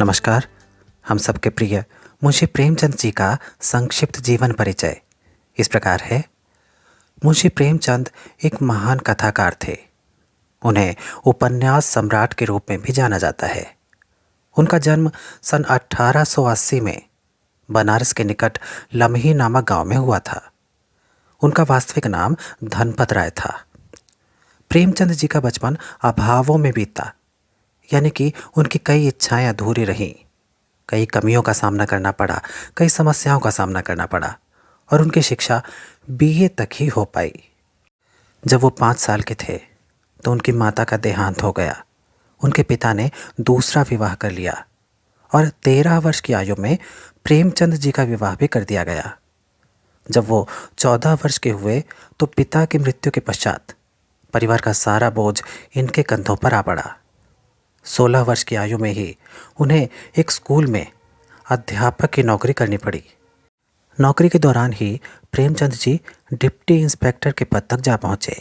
नमस्कार। हम सबके प्रिय मुंशी प्रेमचंद जी का संक्षिप्त जीवन परिचय इस प्रकार है। मुंशी प्रेमचंद एक महान कथाकार थे। उन्हें उपन्यास सम्राट के रूप में भी जाना जाता है। उनका जन्म सन 1880 में बनारस के निकट लम्ही नामक गांव में हुआ था। उनका वास्तविक नाम धनपत राय था। प्रेमचंद जी का बचपन अभावों में बीता, यानी कि उनकी कई इच्छाएं अधूरी रहीं, कई कमियों का सामना करना पड़ा, कई समस्याओं का सामना करना पड़ा और उनकी शिक्षा बीए तक ही हो पाई। जब वो 5 साल के थे तो उनकी माता का देहांत हो गया। उनके पिता ने दूसरा विवाह कर लिया और 13 वर्ष की आयु में प्रेमचंद जी का विवाह भी कर दिया गया। जब वो 14 वर्ष के हुए तो पिता की मृत्यु के पश्चात परिवार का सारा बोझ इनके कंधों पर आ पड़ा। 16 वर्ष की आयु में ही उन्हें एक स्कूल में अध्यापक की नौकरी करनी पड़ी। नौकरी के दौरान ही प्रेमचंद जी डिप्टी इंस्पेक्टर के पद तक जा पहुंचे।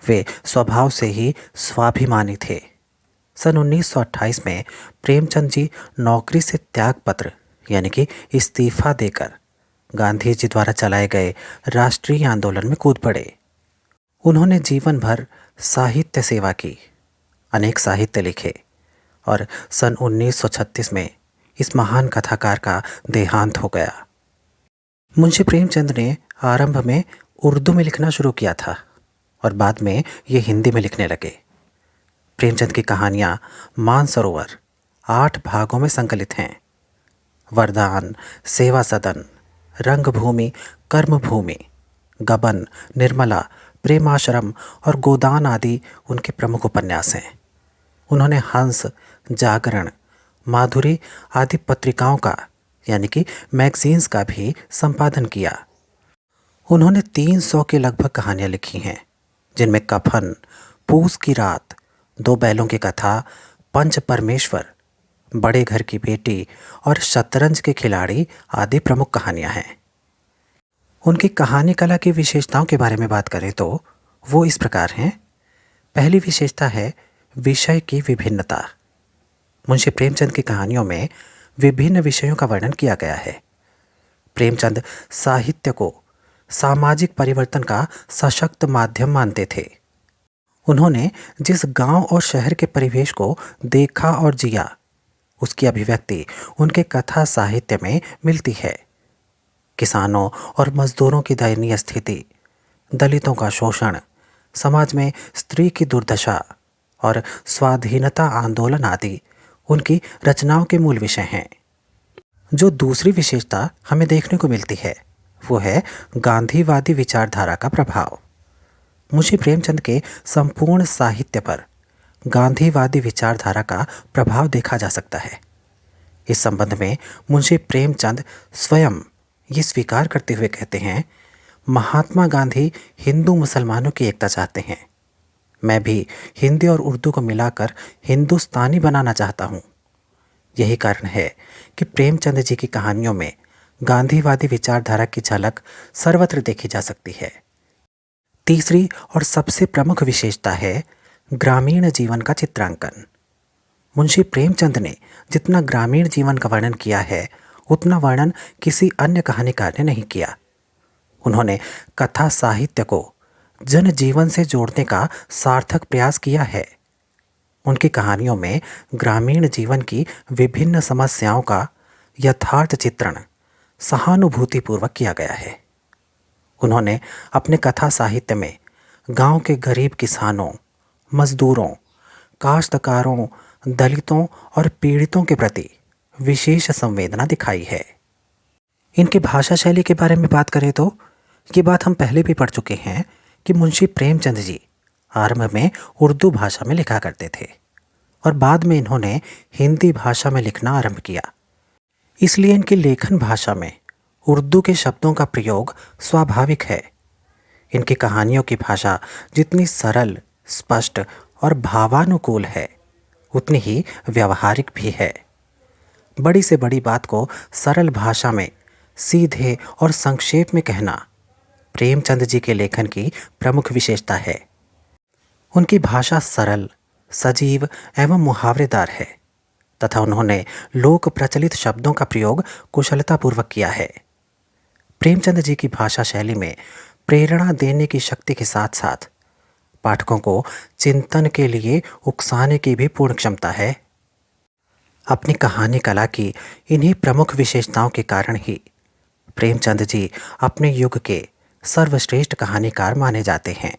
वे स्वभाव से ही स्वाभिमानी थे। सन 1928 में प्रेमचंद जी नौकरी से त्यागपत्र यानी कि इस्तीफा देकर गांधी जी द्वारा चलाए गए राष्ट्रीय आंदोलन में कूद पड़े। उन्होंने जीवन भर साहित्य सेवा की, अनेक साहित्य लिखे और सन 1936 में इस महान कथाकार का देहांत हो गया। मुंशी प्रेमचंद ने आरंभ में उर्दू में लिखना शुरू किया था और बाद में ये हिंदी में लिखने लगे। प्रेमचंद की कहानियाँ मानसरोवर 8 भागों में संकलित हैं। वरदान, सेवा सदन, रंगभूमि, कर्मभूमि, गबन, निर्मला, प्रेमाश्रम और गोदान आदि उनके प्रमुख उपन्यास हैं। उन्होंने हंस, जागरण, माधुरी आदि पत्रिकाओं का यानी कि मैगजीन्स का भी संपादन किया। उन्होंने 300 के लगभग कहानियां लिखी हैं, जिनमें कफन, पूस की रात, 2 बैलों की कथा, पंच परमेश्वर, बड़े घर की बेटी और शतरंज के खिलाड़ी आदि प्रमुख कहानियां हैं। उनकी कहानी कला की विशेषताओं के बारे में बात करें तो वो इस प्रकार हैं। पहली विशेषता है विषय की विभिन्नता। मुंशी प्रेमचंद की कहानियों में विभिन्न विषयों का वर्णन किया गया है। प्रेमचंद साहित्य को सामाजिक परिवर्तन का सशक्त माध्यम मानते थे। उन्होंने जिस गांव और शहर के परिवेश को देखा और जिया, उसकी अभिव्यक्ति उनके कथा साहित्य में मिलती है। किसानों और मजदूरों की दयनीय स्थिति, दलितों का शोषण, समाज में स्त्री की दुर्दशा और स्वाधीनता आंदोलन आदि उनकी रचनाओं के मूल विषय हैं। जो दूसरी विशेषता हमें देखने को मिलती है वो है गांधीवादी विचारधारा का प्रभाव। मुंशी प्रेमचंद के संपूर्ण साहित्य पर गांधीवादी विचारधारा का प्रभाव देखा जा सकता है। इस संबंध में मुंशी प्रेमचंद स्वयं ये स्वीकार करते हुए कहते हैं, महात्मा गांधी हिंदू मुसलमानों की एकता चाहते हैं। मैं भी हिंदी और उर्दू को मिलाकर हिंदुस्तानी बनाना चाहता हूँ। यही कारण है कि प्रेमचंद जी की कहानियों में गांधीवादी विचारधारा की झलक सर्वत्र देखी जा सकती है। तीसरी और सबसे प्रमुख विशेषता है ग्रामीण जीवन का चित्रांकन। मुंशी प्रेमचंद ने जितना ग्रामीण जीवन का वर्णन किया है, उतना वर्णन किसी अन्य कहानीकार ने नहीं किया। उन्होंने कथा साहित्य को जनजीवन से जोड़ने का सार्थक प्रयास किया है। उनकी कहानियों में ग्रामीण जीवन की विभिन्न समस्याओं का यथार्थ चित्रण सहानुभूतिपूर्वक किया गया है। उन्होंने अपने कथा साहित्य में गांव के गरीब किसानों, मजदूरों, काश्तकारों, दलितों और पीड़ितों के प्रति विशेष संवेदना दिखाई है। इनकी भाषा शैली के बारे में बात करें तो ये बात हम पहले भी पढ़ चुके हैं कि मुंशी प्रेमचंद जी आरंभ में उर्दू भाषा में लिखा करते थे और बाद में इन्होंने हिंदी भाषा में लिखना आरंभ किया। इसलिए इनकी लेखन भाषा में उर्दू के शब्दों का प्रयोग स्वाभाविक है। इनकी कहानियों की भाषा जितनी सरल, स्पष्ट और भावानुकूल है, उतनी ही व्यावहारिक भी है। बड़ी से बड़ी बात को सरल भाषा में सीधे और संक्षेप में कहना प्रेमचंद जी के लेखन की प्रमुख विशेषता है। उनकी भाषा सरल, सजीव एवं मुहावरेदार है। तथा उन्होंने लोक प्रचलित शब्दों का प्रयोग कुशलतापूर्वक किया है। प्रेमचंद जी की भाषा शैली में प्रेरणा देने की शक्ति के साथ साथ पाठकों को चिंतन के लिए उकसाने की भी पूर्ण क्षमता है। अपनी कहानी कला की इन्हीं प्रमुख विशेषताओं के कारण ही प्रेमचंद जी अपने युग के सर्वश्रेष्ठ कहानीकार माने जाते हैं।